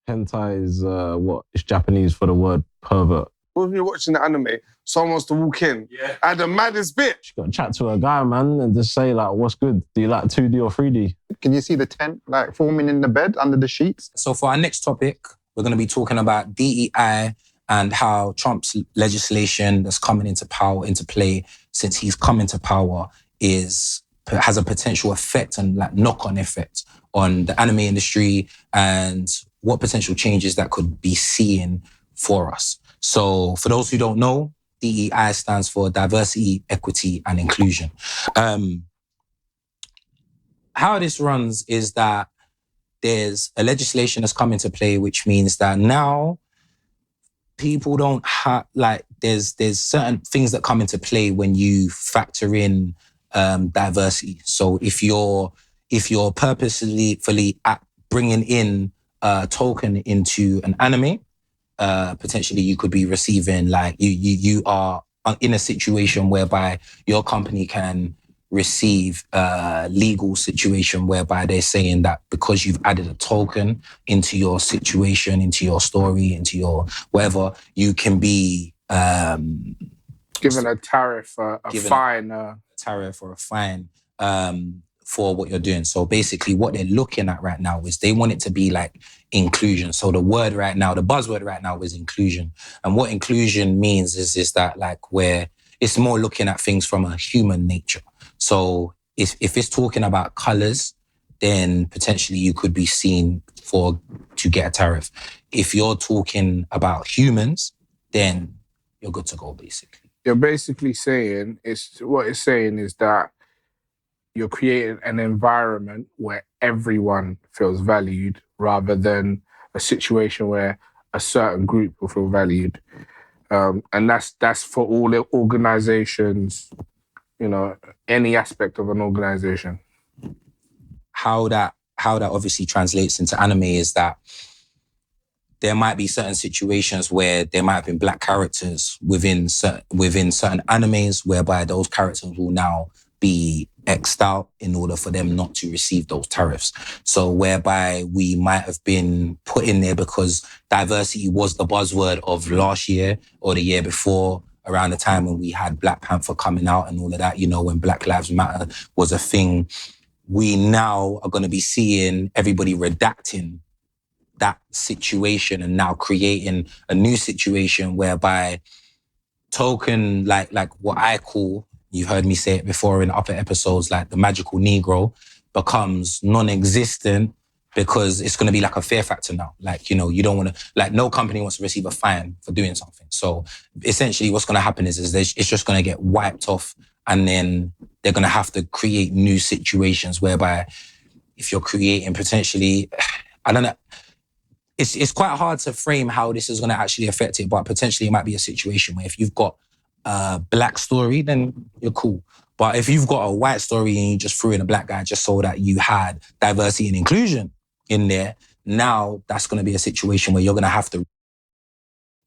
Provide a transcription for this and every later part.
Hentai is what? It's Japanese for the word pervert. When you're watching the anime, someone wants to walk in. Yeah. And the maddest bitch. You got to chat to a guy, man, and just say, like, what's good? Do you like 2D or 3D? Can you see the tent, like, forming in the bed under the sheets? So for our next topic, we're going to be talking about DEI and how Trump's legislation that's coming into play since he's come into power has a potential effect and like knock-on effect on the anime industry and what potential changes that could be seen for us. So for those who don't know, DEI stands for diversity, equity, and inclusion. How this runs is that there's a legislation that's come into play, which means that now people don't have, like, there's certain things that come into play when you factor in diversity. So if you're purposely bringing in a token into an anime, potentially you could be receiving, like, you are in a situation whereby your company can receive a legal situation whereby they're saying that because you've added a token into your situation, into your story, into your whatever, you can be given a tariff, a fine. A tariff or a fine for what you're doing. So basically what they're looking at right now is they want it to be like inclusion. So the word right now, the buzzword right now is inclusion. And what inclusion means is that, like, where it's more looking at things from a human nature. So if it's talking about colors, then potentially you could be seen to get a tariff. If you're talking about humans, then you're good to go, basically. You're basically saying, what it's saying is that you're creating an environment where everyone feels valued rather than a situation where a certain group will feel valued. And that's for all organizations, you know, any aspect of an organization. How that obviously translates into anime is that there might be certain situations where there might have been black characters within certain animes whereby those characters will now be X'd out in order for them not to receive those tariffs. So whereby we might have been put in there because diversity was the buzzword of last year or the year before, around the time when we had Black Panther coming out and all of that, you know, when Black Lives Matter was a thing. We now are going to be seeing everybody redacting that situation and now creating a new situation whereby token, like what I call, you've heard me say it before in upper episodes, like the magical Negro becomes non-existent because it's going to be like a fear factor now. Like, you know, you don't want to, like, no company wants to receive a fine for doing something. So essentially what's going to happen is it's just going to get wiped off, and then they're going to have to create new situations whereby if you're creating potentially, I don't know, it's quite hard to frame how this is going to actually affect it, but potentially it might be a situation where if you've got a black story, then you're cool. But if you've got a white story and you just threw in a black guy just so that you had diversity and inclusion in there, now that's going to be a situation where you're going to have to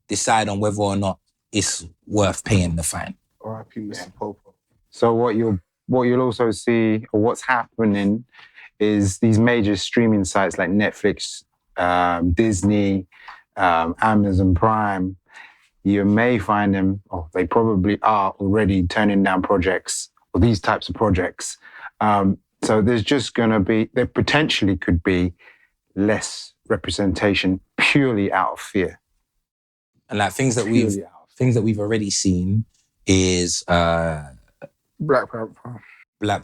decide on whether or not it's worth paying the fine. R.I.P. Mr. Popo. So what you'll also see, or what's happening, is these major streaming sites like Netflix, Disney, Amazon Prime, you may find them, or they probably are already turning down projects, or these types of projects. So there's just going to be, there potentially could be less representation purely out of fear. And like things that we've already seen is Black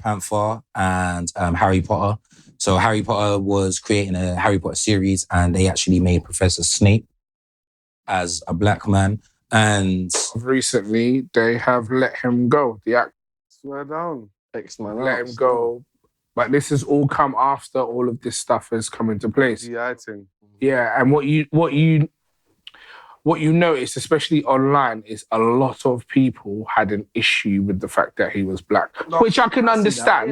Panther and Harry Potter. So Harry Potter was creating a Harry Potter series, and they actually made Professor Snape as a black man. And recently they have let him go. The actor, swear down, X-Man, let him go. But this has all come after all of this stuff has come into place. Yeah, and what you notice, especially online, is a lot of people had an issue with the fact that he was black, which I can understand.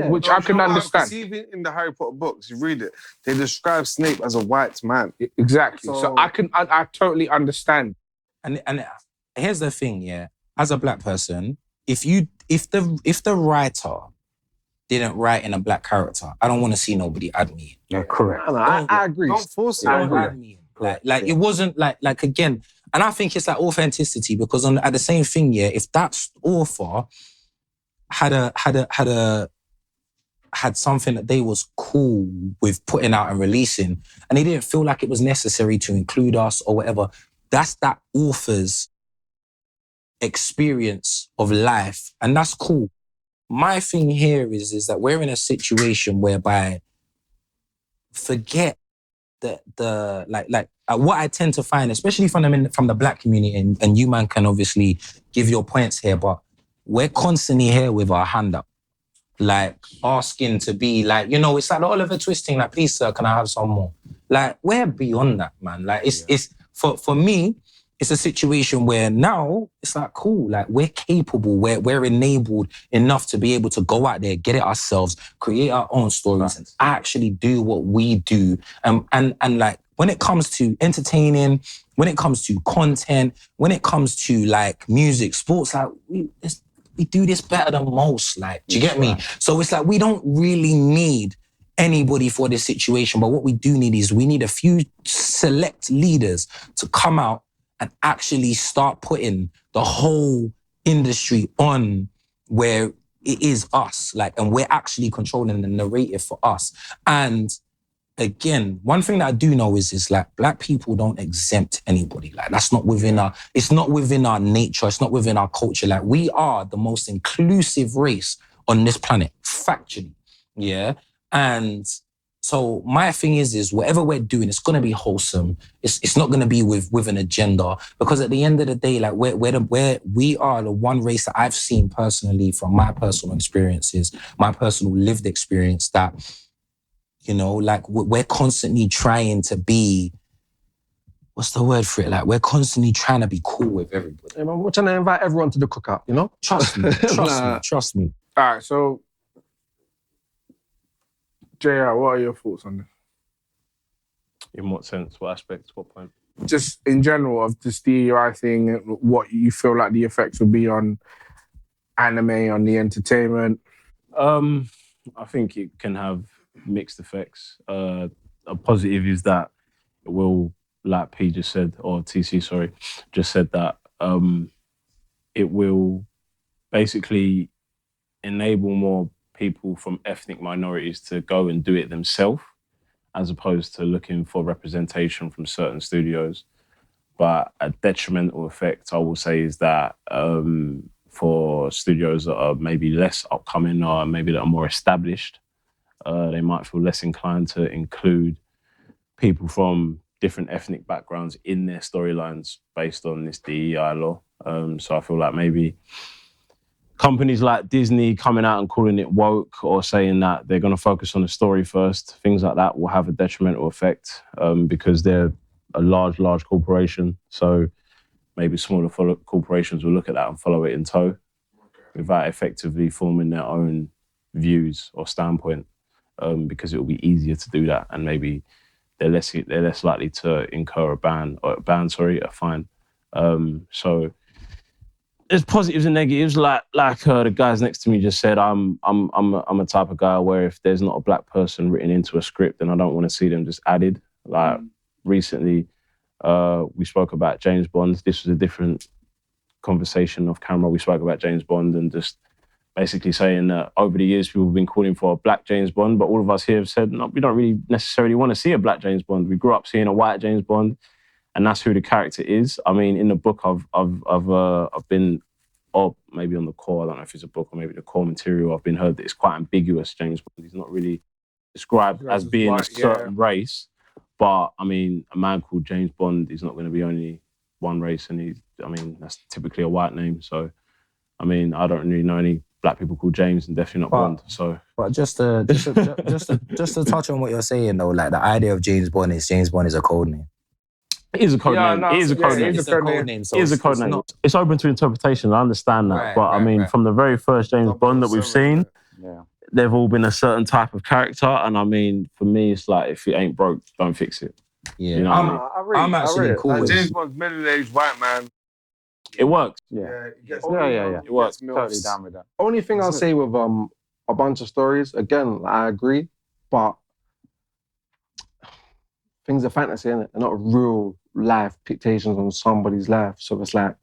Even in the Harry Potter books, you read it, they describe Snape as a white man. Exactly. So I totally understand. And here's the thing, yeah. As a black person, if the writer didn't write in a black character, I don't want to see nobody add me. Yeah, correct. I agree. Don't force it. Don't add me. Like it wasn't like again, and I think it's like authenticity because at the same thing, yeah, if that author had something that they was cool with putting out and releasing, and they didn't feel like it was necessary to include us or whatever, that's that author's experience of life, and that's cool. My thing here is that we're in a situation whereby forget what I tend to find, especially from the Black community, and you man can obviously give your points here, but we're constantly here with our hand up, like asking to be like, it's like the Oliver Twist thing, like, please sir, can I have some more? Like, we're beyond that, man. Like it's for me, it's a situation where now it's like, cool, like we're capable, we're enabled enough to be able to go out there, get it ourselves, create our own stories, and actually do what we do. And like when it comes to entertaining, when it comes to content, when it comes to like music, sports, like we do this better than most. Like, do you get me? So it's like we don't really need anybody for this situation, but what we do need is we need a few select leaders to come out and actually start putting the whole industry on where it is us, like, and we're actually controlling the narrative for us. And again, one thing that I do know is like Black people don't exempt anybody. Like that's not within it's not within our nature, it's not within our culture. Like we are the most inclusive race on this planet, factually. Yeah. And so my thing is whatever we're doing, it's gonna be wholesome. It's not gonna be with an agenda, because at the end of the day, like we are the one race that I've seen personally from my personal experiences, my personal lived experience, that like we're constantly trying to be, what's the word for it? Like we're constantly trying to be cool with everybody. Hey, man, we're trying to invite everyone to the cookout, Trust me, trust me. All right, so JR, what are your thoughts on this? In what sense? What aspect? What point? Just in general of this DEI thing, what you feel like the effects will be on anime, on the entertainment? I think it can have mixed effects. A positive is that it will, like P just said, or TC, sorry, just said that it will basically enable more people from ethnic minorities to go and do it themselves, as opposed to looking for representation from certain studios. But a detrimental effect, I will say, is that for studios that are maybe less upcoming or maybe that are more established, they might feel less inclined to include people from different ethnic backgrounds in their storylines based on this DEI law. So I feel like maybe companies like Disney coming out and calling it woke or saying that they're going to focus on the story first, things like that will have a detrimental effect because they're a large corporation. So maybe smaller corporations will look at that and follow it in tow without effectively forming their own views or standpoint, because it will be easier to do that, and maybe they're less likely to incur a fine. So there's positives and negatives. Like the guys next to me just said, I'm a type of guy where if there's not a Black person written into a script, then I don't want to see them just added. Like recently, we spoke about James Bond. This was a different conversation off camera. We spoke about James Bond and just basically saying that over the years, people have been calling for a Black James Bond, but all of us here have said, no, we don't really necessarily want to see a Black James Bond. We grew up seeing a white James Bond, and that's who the character is. I mean, in the book, I've been, or maybe on the core, I don't know if it's a book or maybe the core material, I've been heard that it's quite ambiguous, James Bond. He's not really described as being white, a certain race, but I mean, a man called James Bond is not going to be only one race, and that's typically a white name. So, I mean, I don't really know any Black people called James, and definitely not Bond. So, but just to touch on what you're saying though, like the idea of James Bond is a code name. It is a code name. No, it is a code name. It's a code name. So it is a code name. It's open to interpretation. I understand that, but from the very first James Bond that we've seen, they've all been a certain type of character, and I mean, for me, it's like if it ain't broke, don't fix it. Yeah, you know I'm actually cool with James Bond's middle-aged white man. It works. Yeah. It works. Totally down with that. Only thing I'll say with a bunch of stories, again, I agree, but things are fantasy, innit? They're not real life dictations on somebody's life. So it's like,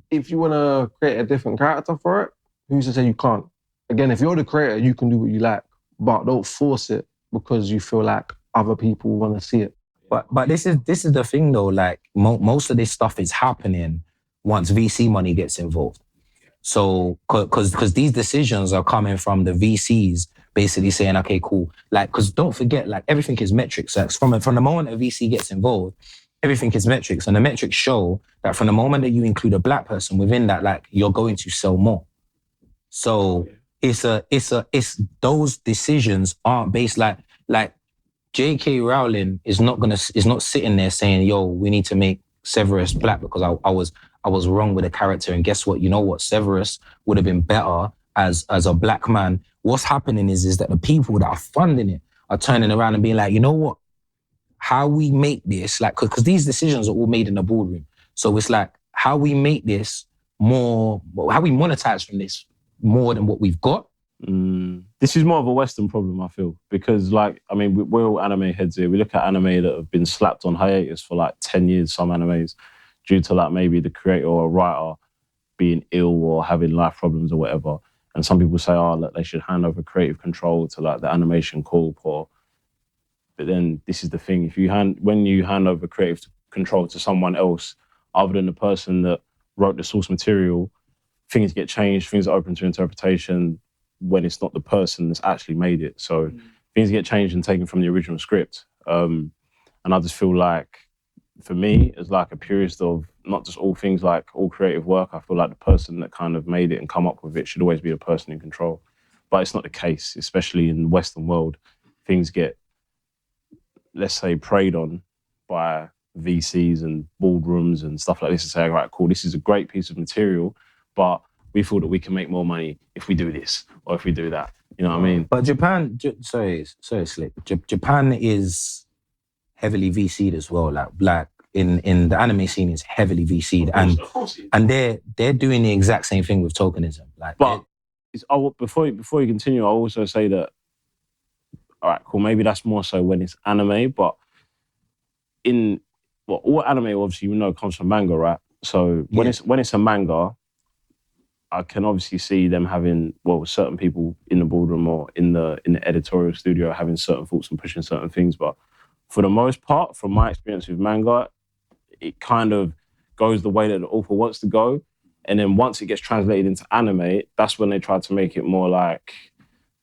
if you want to create a different character for it, who's to say you can't? Again, if you're the creator, you can do what you like, but don't force it because you feel like other people want to see it. But this is the thing though, like most of this stuff is happening once VC money gets involved. So, because these decisions are coming from the VCs basically saying, okay, cool. Like, because don't forget, like everything is metrics. Like, from the moment a VC gets involved, everything is metrics. And the metrics show that from the moment that you include a black person within that, like you're going to sell more. So it's those decisions aren't based like J.K. Rowling is not sitting there saying, yo, we need to make Severus black because I was wrong with the character. And guess what? You know what? Severus would have been better as a black man. What's happening is that the people that are funding it are turning around and being like, you know what? How we make this, like, because these decisions are all made in the boardroom. So it's like, how we make this more, how we monetize from this more than what we've got. This is more of a Western problem, I feel, because like, I mean, we're all anime heads here. We look at anime that have been slapped on hiatus for like 10 years, some animes, due to like maybe the creator or writer being ill or having life problems or whatever. And some people say, oh, look, they should hand over creative control to like the animation corp but then this is the thing, when you hand over creative control to someone else other than the person that wrote the source material, things get changed, things are open to interpretation when it's not the person that's actually made it. So things get changed and taken from the original script. And I just feel like, for me, as like a purist of not just all things, like all creative work, I feel like the person that kind of made it and come up with it should always be the person in control. But it's not the case, especially in the Western world. Things get, let's say, preyed on by VCs and boardrooms and stuff like this to say, all right, cool, this is a great piece of material, but we feel that we can make more money if we do this or if we do that. You know what I mean? But Japan, sorry, Slick. Japan is heavily VC'd as well. Like in the anime scene is heavily VC'd, and they're doing the exact same thing with tokenism. Like, but before you continue, I'll also say that, all right, cool, maybe that's more so when it's anime, but all anime, obviously, you know, comes from manga, right? So when it's a manga, I can obviously see them having, certain people in the boardroom or in the editorial studio having certain thoughts and pushing certain things. But for the most part, from my experience with manga, it kind of goes the way that the author wants to go. And then once it gets translated into anime, that's when they try to make it more like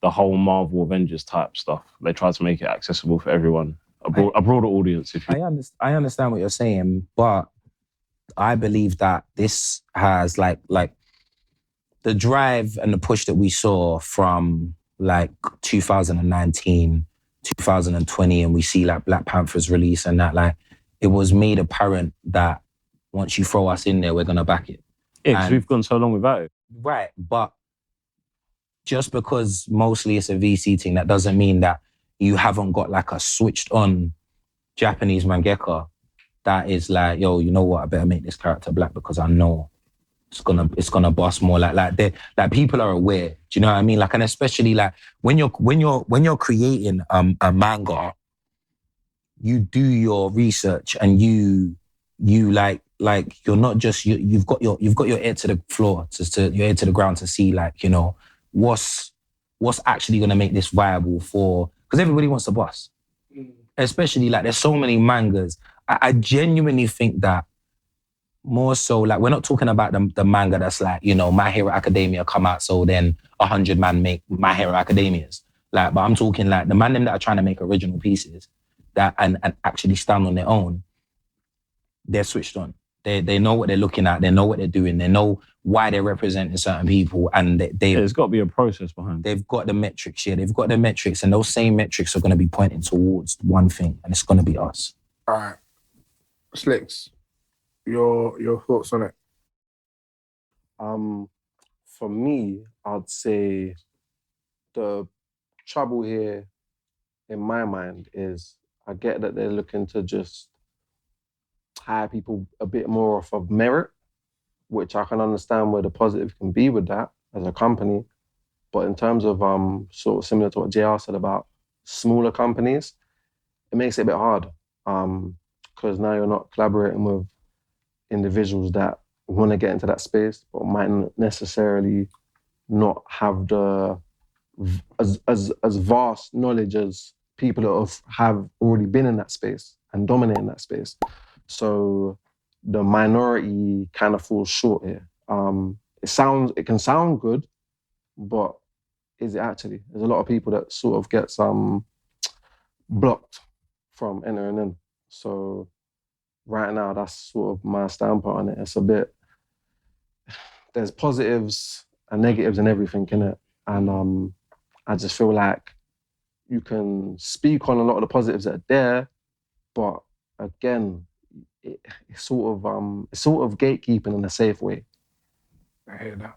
the whole Marvel Avengers type stuff. They try to make it accessible for everyone, a broader audience. I understand what you're saying, but I believe that this has like the drive and the push that we saw from like 2019, 2020, and we see like Black Panther's release and that, like, it was made apparent that once you throw us in there, we're going to back it. Yeah, because we've gone so long without it. Right, but just because mostly it's a VC thing, that doesn't mean that you haven't got like a switched on Japanese mangaka that is like, yo, you know what, I better make this character black because I know it's gonna bust more. Like people are aware. Do you know what I mean? Like, and especially like when you're creating a manga, you do your research and you like you're not just you've got your ear to the floor, to your ear to the ground to see, like, you know, what's actually gonna make this viable for, because everybody wants to bust. Especially like there's so many mangas. I genuinely think that more so, like, we're not talking about the manga that's like, you know, My Hero Academia come out, so then 100 man make My Hero Academias. Like, but I'm talking like the man them that are trying to make original pieces that and actually stand on their own. They're switched on. They know what they're looking at. They know what they're doing. They know why they're representing certain people, and there's got to be a process behind it. They've got the metrics. Yeah, they've got the metrics, and those same metrics are going to be pointing towards one thing, and it's going to be us. All right, Slicks, your thoughts on it? For me, I'd say the trouble here, in my mind, is I get that they're looking to just hire people a bit more off of merit, which I can understand where the positive can be with that as a company. But in terms of sort of similar to what JR said about smaller companies, it makes it a bit hard. because now you're not collaborating with individuals that want to get into that space, but might not necessarily not have the as vast knowledge as people that have already been in that space and dominating that space. So the minority kind of falls short here. It can sound good, but is it actually? There's a lot of people that sort of get blocked from entering in. So right now, that's sort of my standpoint on it. It's a bit, there's positives and negatives and everything in it. And I just feel like you can speak on a lot of the positives that are there, but again, it's sort of gatekeeping in a safe way. I hear that.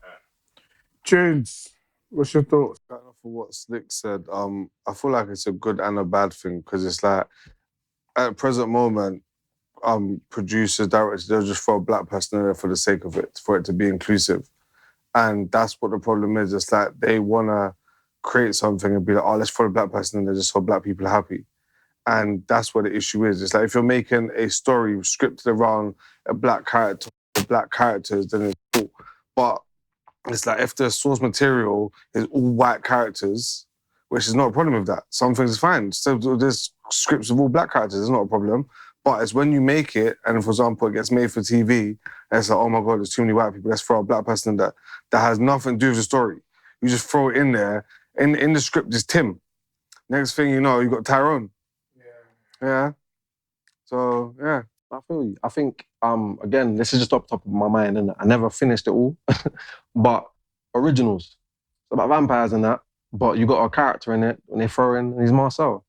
Jones, what's your thoughts? Going off of what Slick said, I feel like it's a good and a bad thing because it's like at the present moment, producers, directors, they'll just throw a black person in there for the sake of it, for it to be inclusive. And that's what the problem is. It's like they want to create something and be like, oh, let's throw a black person in there just so black people are happy. And that's what the issue is. It's like if you're making a story scripted around a black character, or black characters, then it's cool. But it's like if the source material is all white characters, which is not a problem with that. Some things is fine. So there's scripts of all black characters, it's not a problem. But it's when you make it, and for example, it gets made for TV, and it's like, oh my God, there's too many white people, let's throw a black person in there. That has nothing to do with the story. You just throw it in there. In the script is Tim. Next thing you know, you got Tyrone. Yeah. So, yeah. I feel you. I think, again, this is just off the top of my mind, and I never finished it all. But originals, it's about vampires and that, but you got a character in it, and they throw in, and he's Marcel.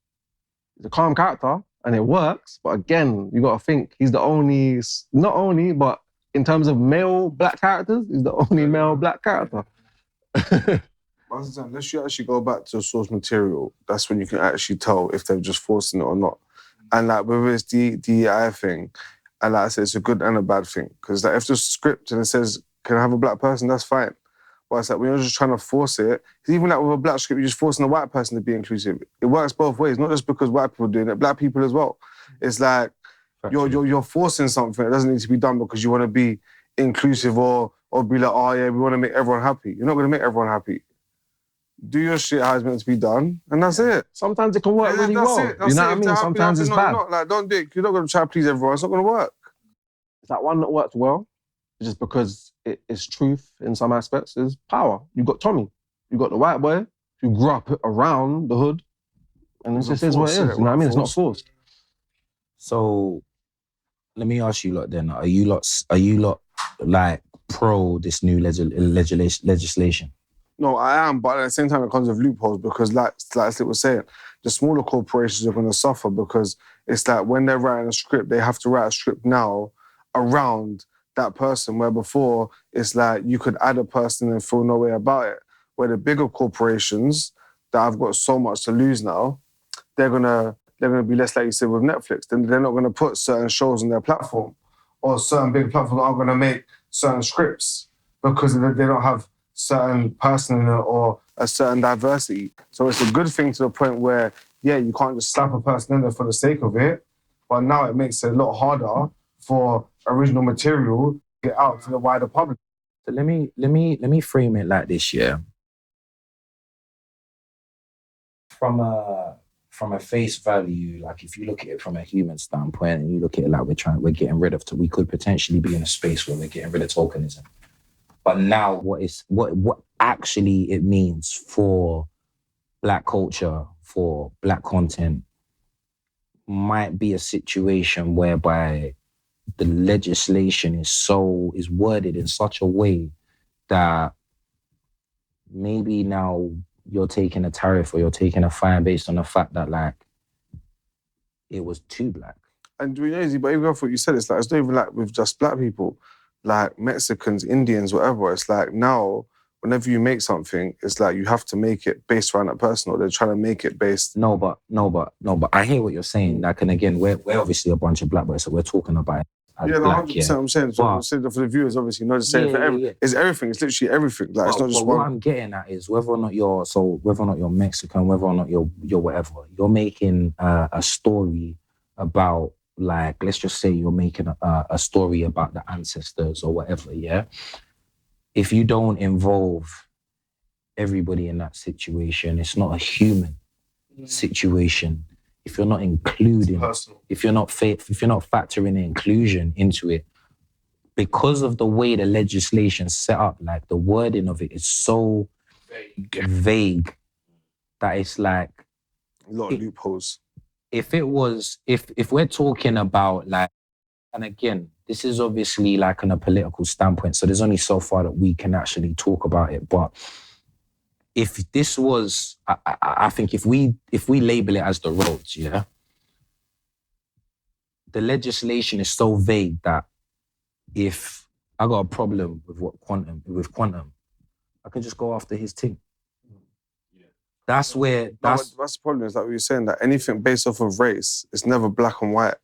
He's a calm character, and it works, but again, you got to think, he's the only, not only, but in terms of male black characters, he's the only male black character. Unless you actually go back to the source material, that's when you can actually tell if they're just forcing it or not. And like whether it's the DEI thing, and like I said, it's a good and a bad thing. Because like if there's a script and it says, can I have a black person, that's fine. But it's like when you're just trying to force it, even like with a black script, you're just forcing a white person to be inclusive. It works both ways, not just because white people are doing it, black people as well. It's like you're forcing something that doesn't need to be done because you want to be inclusive or be like, oh yeah, we want to make everyone happy. You're not going to make everyone happy. Do your shit how it's meant to be done, and that's it. Sometimes it can work really well. You know what I mean? Sometimes it's bad. Like, don't do it. You're not going to try to please everyone. It's not going to work. It's that one that worked well, just because it's truth in some aspects, is power. You got Tommy. You got the white boy who grew up around the hood, and it just is what it is. You know what I mean? It's not forced. So, let me ask you lot then. Are you lot like pro this new legislation? No, I am, but at the same time, it comes with loopholes because, like Slick was saying, the smaller corporations are going to suffer because it's like when they're writing a script, they have to write a script now around that person, where before it's like you could add a person and feel no way about it. Where the bigger corporations that have got so much to lose now, they're gonna be less, like you said with Netflix. Then they're not going to put certain shows on their platform, or certain big platforms aren't going to make certain scripts because they don't have certain person in it or a certain diversity. So it's a good thing to the point where, yeah, you can't just slap a person in there for the sake of it, but now it makes it a lot harder for original material to get out to the wider public. So let me frame it like this, yeah. From a face value, like if you look at it from a human standpoint and you look at it like we're getting rid of, we could potentially be in a space where we're getting rid of tokenism. But now what actually it means for black culture, for black content, might be a situation whereby the legislation is worded in such a way that maybe now you're taking a tariff or you're taking a fine based on the fact that like it was too black. And we know, but even after what you said, it's like it's not even like with just black people. Like Mexicans, Indians, whatever. It's like now, whenever you make something, it's like you have to make it based around that person, or they're trying to make it based. No, but I hear what you're saying. Like, and again, we're obviously a bunch of black boys, so we're talking about it as black. 100%. I'm saying, so I'm saying for the viewers, obviously, not just saying for everything. Yeah. It's everything. It's literally everything. Like, it's not just one. What I'm getting at is whether or not you're Mexican, whether or not you're whatever, you're making a story about, like, let's just say you're making a story about the ancestors or whatever, yeah? If you don't involve everybody in that situation, it's not a human situation. If you're not including, if you're not factoring inclusion into it, because of the way the legislation's set up, like the wording of it is so vague that it's like A lot of loopholes. if we're talking about, like, and again, this is obviously like on a political standpoint, so there's only so far that we can actually talk about it. But if this was, I think if we label it as the roads, yeah, the legislation is so vague that if I got a problem with quantum, I can just go after his team. That's where That's the problem. Is like what you're saying, that anything based off of race is never black and white,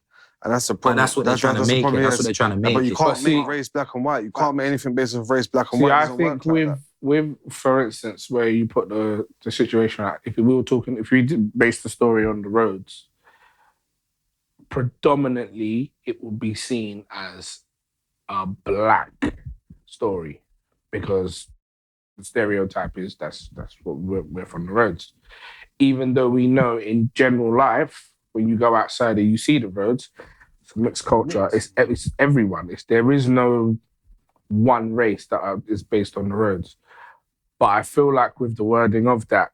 and that's the problem. But that's what they're trying to make it. That's what they're trying to make But you it. can't make race black and white. You can't make anything based off race black and See, white. It I doesn't think work like that. with, for instance, where you put the situation at, if we did base the story on the roads, predominantly it would be seen as a black story, because the stereotype is that's what we're from the roads. Even though we know in general life, when you go outside and you see the roads, it's a mixed culture. It's everyone. There is no one race that is based on the roads. But I feel like with the wording of that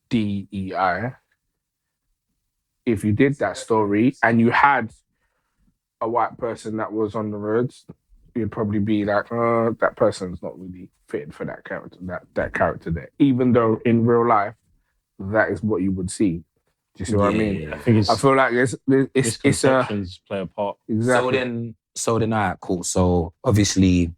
DEI, if you did that story and you had a white person that was on the roads, you'd probably be like, that person's not really fitting for that character, that character there. Even though in real life, that is what you would see. Do you see what I mean? Yeah. I feel like it's misconceptions play a part. Exactly. So then, all right, cool. So obviously,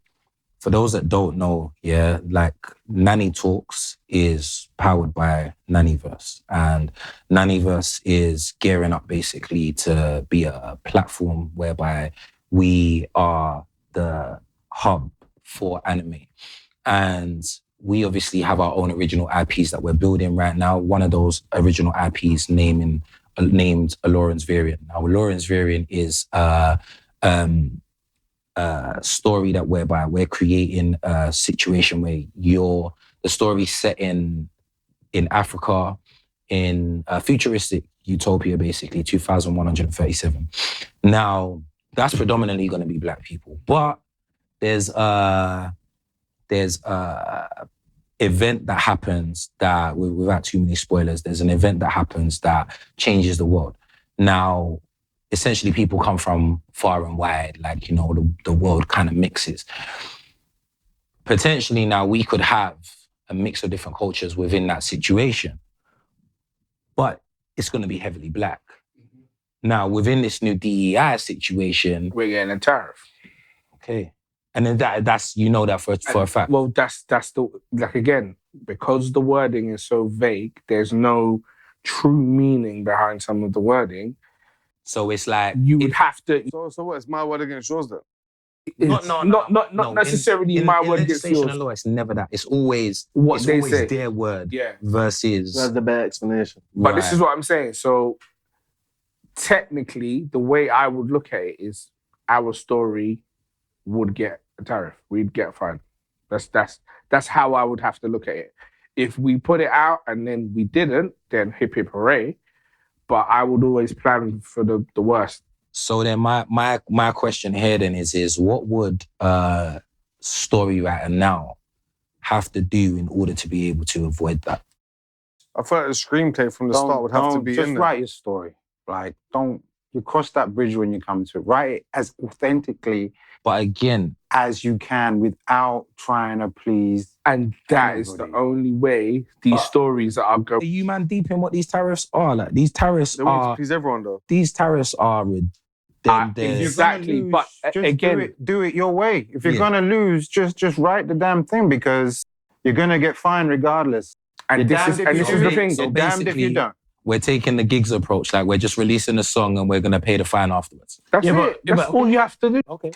for those that don't know, yeah, like Nani Talks is powered by Naniverse, and Naniverse is gearing up basically to be a platform whereby we are the hub for anime. And we obviously have our own original IPs that we're building right now. One of those original IPs named Aloran's Variant. Now, Aloran's Variant is a story that whereby we're creating a situation where the story set in Africa, in a futuristic utopia, basically 2137. Now, that's predominantly going to be black people, but there's a event that happens that, without too many spoilers, there's an event that happens that changes the world. Now, essentially people come from far and wide, like, you know, the world kind of mixes. Potentially now we could have a mix of different cultures within that situation, but it's going to be heavily black. Now, within this new DEI situation, we're getting a tariff. Okay. And then that's, you know, that for a fact. Well, that's the, like, again, because the wording is so vague, there's no true meaning behind some of the wording. So it's like you would have to. So what? It's my word against yours then? Not necessarily my word against yours. In law, it's never that. It's always what they say. Their word. Yeah. Versus. That's the bad explanation. But this is what I'm saying. So technically, the way I would look at it is our story would get a tariff. We'd get fined. That's how I would have to look at it. If we put it out and then we didn't, then hip hip hooray. But I would always plan for the worst. So then my question here then is what would a story writer now have to do in order to be able to avoid that? I feel like the screenplay from the start would have to be just in there. write your story. Like, you cross that bridge when you come to it. Write it as authentically, but again, as you can without trying to please. And that is the only way these stories are going. Are you man deep in what these tariffs are? Like, these tariffs They want are. to please everyone though. These tariffs are. Exactly, lose, but again, do it your way. If you're gonna lose, just write the damn thing, because you're gonna get fined regardless. And this is the thing. So You're damned if you don't. We're taking the gigs approach, like we're just releasing a song and we're gonna pay the fine afterwards. That's it. That's all you have to do. Okay.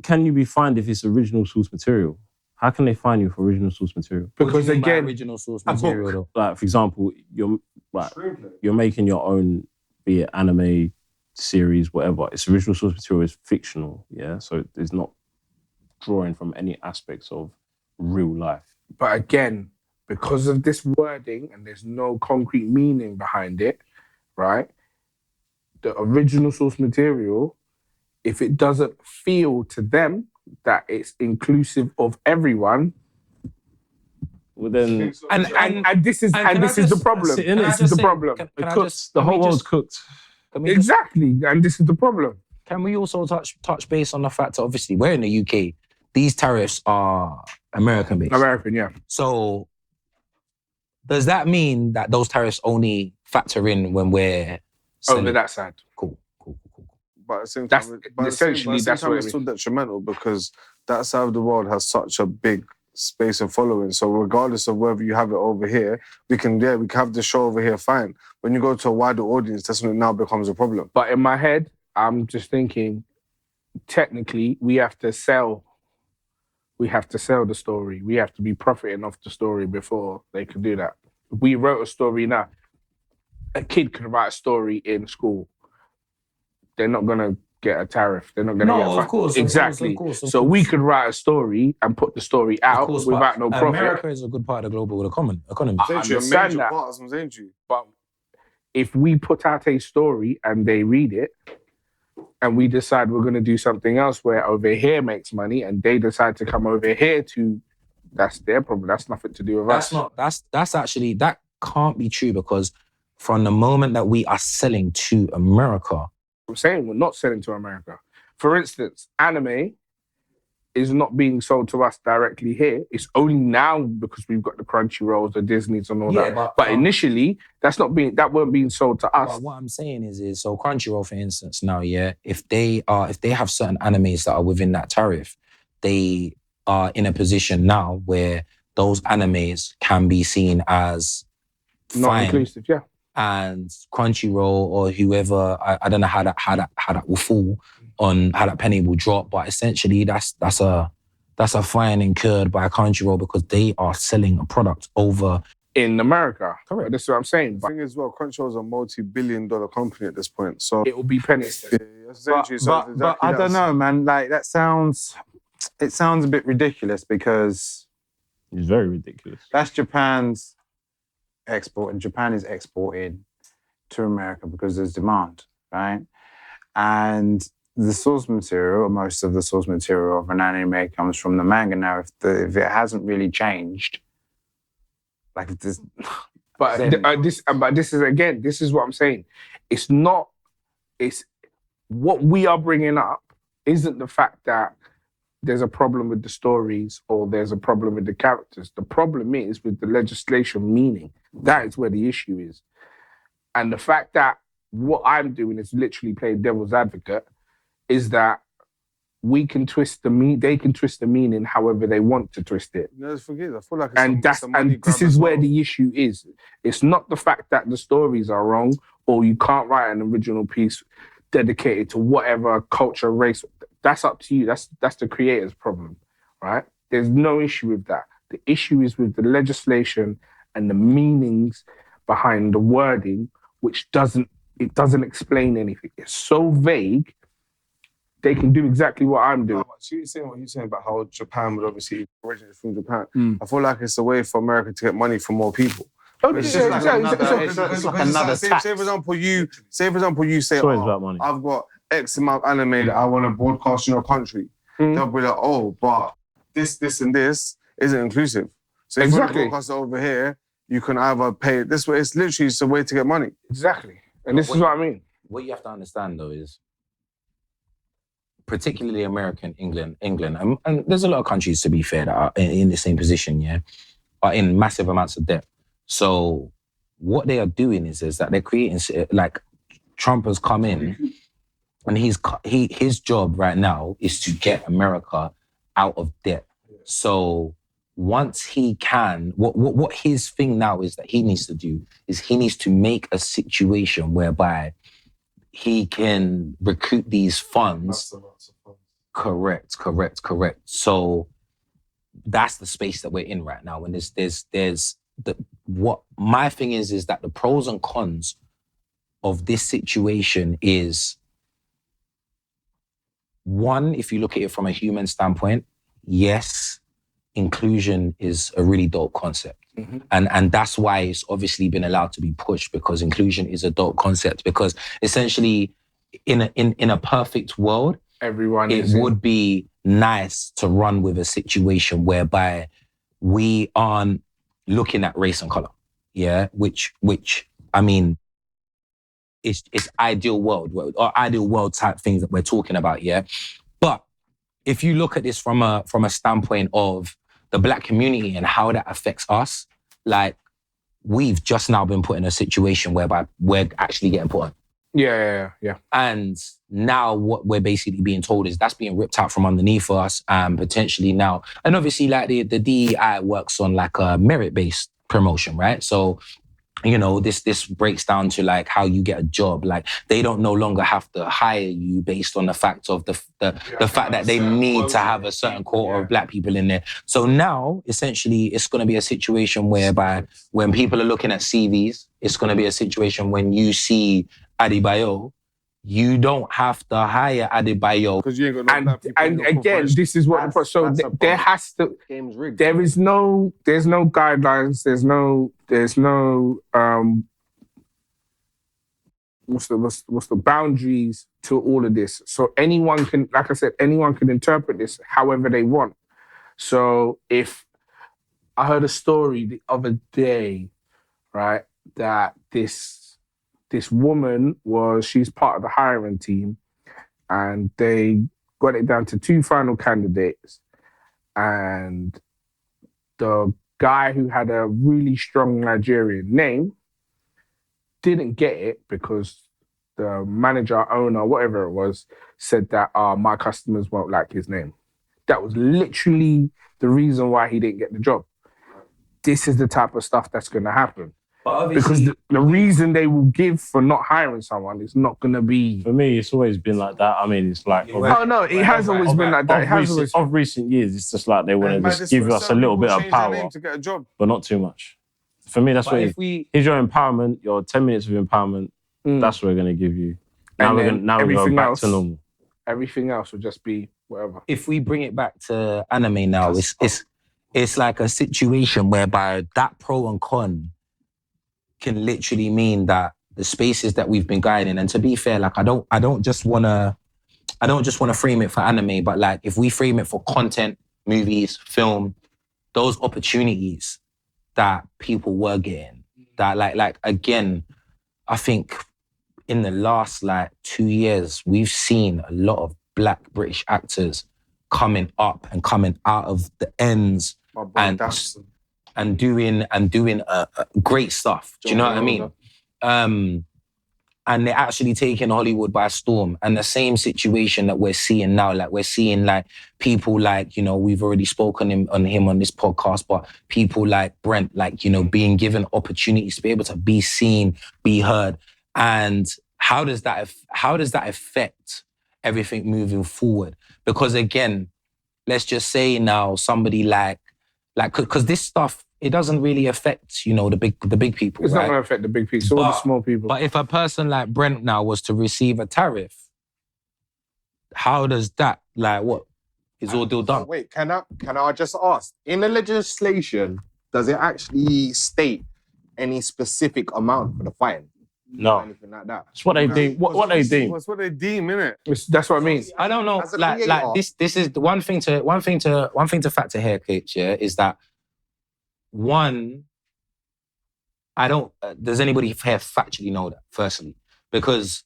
Can you be fined if it's original source material? How can they fine you for original source material? Because again, original source material, though. Like, for example, you're making your own, be it anime, series, whatever. Its original source material is fictional, yeah? So it's not drawing from any aspects of real life. But again, because of this wording and there's no concrete meaning behind it, right? The original source material, if it doesn't feel to them that it's inclusive of everyone, Well, then and this is the problem. This is the problem. the whole world's cooked. Exactly, and this is the problem. Can we also touch base on the fact that obviously we're in the UK, these tariffs are American based. American, yeah. So does that mean that those tariffs only factor in when we're over that side? Cool. But at the same time, essentially that's what it's still detrimental because that side of the world has such a big space and following. So regardless of whether you have it over here, we can have the show over here, fine. When you go to a wider audience, that's when it now becomes a problem. But in my head, I'm just thinking, technically, we have to sell the story. We have to be profiting off the story before they can do that. We wrote a story now. A kid can write a story in school. They're not going to get a tariff. They're not going to get a fine. Of course. Exactly. So we could write a story and put the story out without no profit. America is a good part of the global economy. I understand that. But if we put out a story and they read it, and we decide we're going to do something else where over here makes money, and they decide to come over here that's their problem. That's nothing to do with us. That's actually, that can't be true because from the moment that we are selling to America, I'm saying we're not selling to America. For instance, anime is not being sold to us directly here. It's only now because we've got the Crunchyrolls, the Disneys and all that. But initially, that weren't being sold to us. But what I'm saying is so Crunchyroll, for instance, now, yeah, if they have certain animes that are within that tariff, they are in a position now where those animes can be seen as not fine. Inclusive, yeah. And Crunchyroll or whoever, I don't know how that will fall on, how that penny will drop, but essentially that's a fine incurred by Crunchyroll because they are selling a product over in America. Correct. That's what I'm saying. The thing is, well, Crunchyroll is a multi-billion-dollar company at this point, so it will be pennies. But I don't know, man. Like it sounds a bit ridiculous because it's very ridiculous. That's Japan's export, and Japan is exporting to America because there's demand, right? And the source material, or most of the source material of an anime comes from the manga. Now, if it hasn't really changed, like if this, this is what I'm saying. It's what we are bringing up isn't the fact that there's a problem with the stories or there's a problem with the characters. The problem is with the legislation meaning. That is where the issue is. And the fact that what I'm doing is literally playing devil's advocate is that we can twist they can twist the meaning however they want to twist it. No, forget it. I feel like this is where the issue is. It's not the fact that the stories are wrong or you can't write an original piece dedicated to whatever culture, race. That's up to you. That's the creator's problem, right? There's no issue with that. The issue is with the legislation and the meanings behind the wording, which doesn't explain anything. It's so vague. They can do exactly what I'm doing. So you're saying what you're saying about how Japan would obviously originate from Japan. I feel like it's a way for America to get money from more people. It's like another tax. Say for example, you say, about money. I've got X amount of anime that I want to broadcast in your country. They'll be like, oh, but this and this isn't inclusive. So if you want to broadcast it over here, you can either pay it this way. It's literally just a way to get money. Exactly. And this is what I mean. What you have to understand though is, particularly American, England, and there's a lot of countries, to be fair, that are in the same position, yeah, are in massive amounts of debt. So what they are doing is that they're creating, like Trump has come in and his job right now is to get America out of debt. So once he can, what his thing now is that he needs to do is he needs to make a situation whereby he can recoup these funds. Correct. So that's the space that we're in right now. And there's what my thing is that the pros and cons of this situation is one, if you look at it from a human standpoint, yes, inclusion is a really dope concept. Mm-hmm. And that's why it's obviously been allowed to be pushed, because inclusion is a dope concept. Because essentially, in a perfect world, Everyone it would be nice to run with a situation whereby we aren't looking at race and color. Yeah, which I mean, it's ideal world or ideal world type things that we're talking about. Yeah, but if you look at this from a standpoint of the Black community and how that affects us, like, we've just now been put in a situation whereby we're actually getting put on. Yeah. And now what we're basically being told is that's being ripped out from underneath us, and potentially now, and obviously like the DEI works on like a merit-based promotion, right? So, you know, this breaks down to like how you get a job. Like, they don't no longer have to hire you based on the fact of the fact that they need to have a certain quota of Black people in there. So now, essentially, it's going to be a situation whereby when people are looking at CVs, it's going to be a situation when you see Adebayo, you don't have to hire Adebayo. Because you ain't got no Black people in And your again, corporation. this is what there has to. Game's rigged. There's no guidelines. There's no what's the boundaries to all of this. So anyone can, like I said, anyone can interpret this however they want. So if I heard a story the other day, right, that this woman she's part of the hiring team, and they got it down to 2 final candidates, and the guy who had a really strong Nigerian name didn't get it because the manager, owner, whatever it was, said that my customers won't like his name. That was literally the reason why he didn't get the job. This is the type of stuff that's going to happen. Because the reason they will give for not hiring someone is not going to be... For me, it's always been like that. I mean, it's like... Oh, no, it has always been like that. Of recent years, it's just like they want to just give us a little bit of power, to get a job. but not too much. For me, that's what it is. Here's your empowerment, your 10 minutes of empowerment. That's what we're going to give you. Now we're going back to normal. Everything else will just be whatever. If we bring it back to anime now, it's like a situation whereby that pro and con can literally mean that the spaces that we've been guiding, and to be fair, like I don't just want to frame it for anime, but like if we frame it for content, movies, film, those opportunities that people were getting, that like again, I think in the last like 2 years, we've seen a lot of Black British actors coming up and coming out of the ends and doing great stuff. Do you know what I mean? And they're actually taking Hollywood by storm. And the same situation that we're seeing now, like we're seeing like people like, you know, we've already spoken on him on this podcast, but people like Brent, like, you know, being given opportunities to be able to be seen, be heard. And how does that affect everything moving forward? Because again, let's just say now somebody like, because this stuff, it doesn't really affect, you know, the big people. It's right? not going to affect the big people, it's all the small people. But if a person like Brent now was to receive a tariff, how does that, like, what is all deal done? Wait, can I just ask? In the legislation, does it actually state any specific amount for the fine? No. Or anything like that? It's what they deem. What they deem. That's what they deem, innit? That's what I mean. I don't know. As a Like creator- this is the one thing to factor here, Coach, yeah, is that one, I don't, does anybody here factually know that, firstly? Because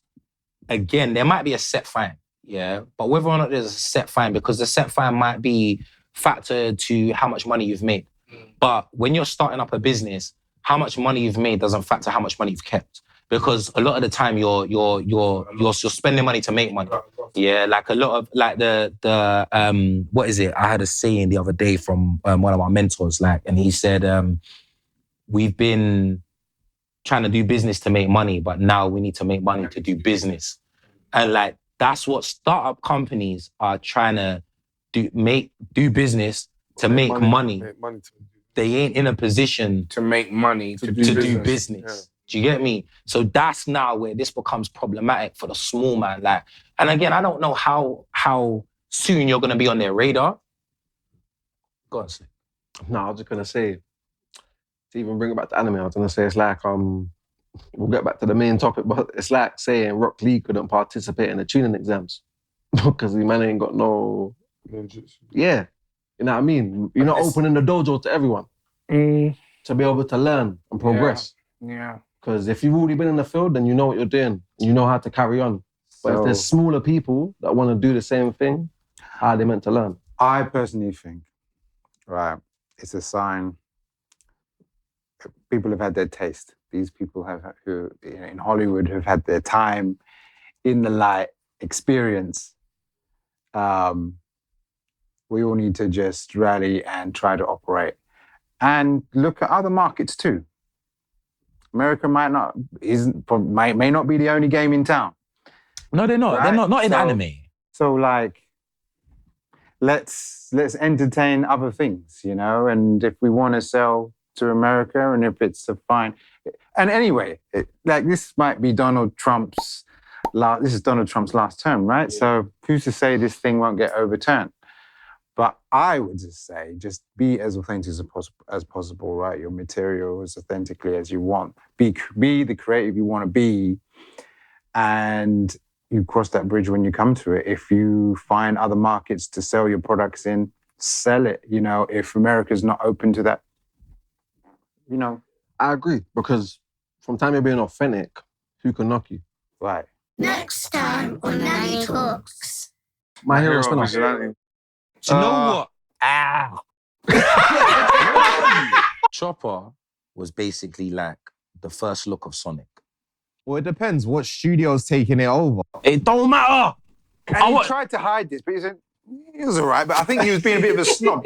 again, there might be a set fine, yeah, but whether or not there's a set fine, because the set fine might be factored to how much money you've made. But when you're starting up a business, how much money you've made doesn't factor how much money you've kept. Because a lot of the time you're spending money to make money. Yeah, like a lot of like the what is it? I had a saying the other day from one of our mentors, like, and he said, we've been trying to do business to make money, but now we need to make money to do business. And like that's what startup companies are trying to do business to make money. They ain't in a position To make money, to do business. Do you get me? So that's now where this becomes problematic for the small man. Like, and again, I don't know how how soon you're gonna be on their radar. Go on, Slick. No, I was just gonna say, to even bring it back to anime, I was gonna say it's like we'll get back to the main topic, but it's like saying Rock Lee couldn't participate in the tuning exams because the man ain't got no. Yeah, you know what I mean. You're not opening the dojo to everyone to be able to learn and progress. Yeah. Because if you've already been in the field, then you know what you're doing. You know how to carry on. But if there's smaller people that want to do the same thing, how are they meant to learn? I personally think, right, it's a sign people have had their taste. These people who in Hollywood have had their time in the light experience. We all need to just rally and try to operate and look at other markets too. America may not be the only game in town. No, they're not. Right? They're not in anime. So like, let's entertain other things, you know. And if we want to sell to America, and if it's a fine, and anyway, this might be Donald Trump's last. This is Donald Trump's last term, right? Yeah. So who's to say this thing won't get overturned? But I would just say, just be as authentic as possible, right? Your material as authentically as you want. Be the creative you want to be, and you cross that bridge when you come to it. If you find other markets to sell your products in, sell it. You know, if America's not open to that, you know. I agree, because from time you're being authentic, who can knock you? Right. Next time on Nani Talks. My hero is Do you know what? Chopper was basically like the first look of Sonic. Well, it depends what studio's taking it over. It don't matter. And he tried to hide this, but he said, he was all right, but I think he was being a bit of a snob.